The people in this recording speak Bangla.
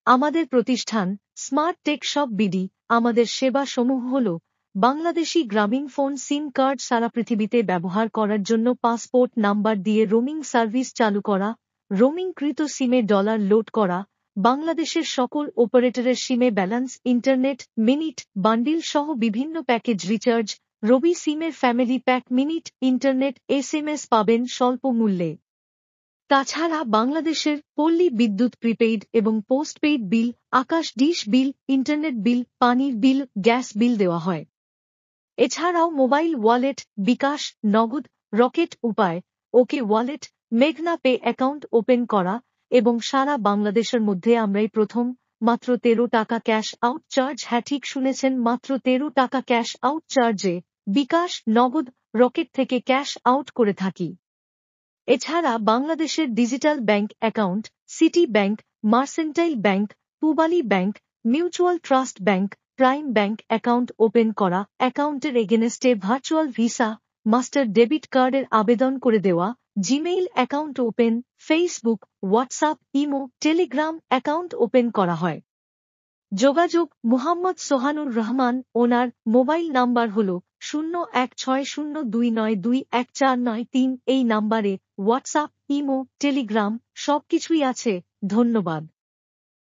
আমাদের প্রতিষ্ঠান স্মার্ট টেক শপ বিডি। আমাদের সেবা সমূহ হল বাংলাদেশি গ্রামীণ ফোন সিম কার্ড সারা পৃথিবীতে ব্যবহার করার জন্য পাসপোর্ট নাম্বার দিয়ে রোমিং সার্ভিস চালু করা, রোমিংকৃত সিমে ডলার লোড করা, বাংলাদেশের সকল অপারেটরের সিমে ব্যালেন্স, ইন্টারনেট, মিনিট, বান্ডিল সহ বিভিন্ন প্যাকেজ রিচার্জ, রবি সিমের family pack, minute, internet, SMS পাবেন স্বল্প মূল্যে। তাছাড়া বাংলাদেশের পল্লী বিদ্যুৎ প্রিপেইড এবং পোস্টপেইড বিল, আকাশ ডিশ বিল, ইন্টারনেট বিল, পানির বিল, গ্যাস বিল দেওয়া হয়। এছাড়াও মোবাইল ওয়ালেট, বিকাশ, নগদ, রকেট উপায়, ওকে ওয়ালেট, মেঘনা পে অ্যাকাউন্ট ওপেন করা এবং সারা বাংলাদেশের মধ্যে আমরাই প্রথম মাত্র 13 টাকা ক্যাশ আউট চার্জ। হ্যাঁ, ঠিক শুনেছেন, মাত্র 13 টাকা ক্যাশ আউট চার্জে বিকাশ, নগদ, রকেট থেকে ক্যাশ আউট করে থাকি। এছাড়া বাংলাদেশের digital bank account, city bank, mercantile bank, Pubali bank, mutual trust bank, prime bank account open করা, অ্যাকাউন্টের এগেনস্টে ভার্চুয়াল ভিসা, মাস্টার ডেবিট কার্ডের আবেদন করে দেওয়া, Gmail account open, Facebook, WhatsApp, imo, Telegram account open করা হয়। যোগাযোগ মুহাম্মদ সোহানুর রহমান, ওনার মোবাইল নাম্বার হল 016029214993। এই নাম্বারে হোয়াটসঅ্যাপ, ইমো, টেলিগ্রাম সবকিছুই আছে। ধন্যবাদ।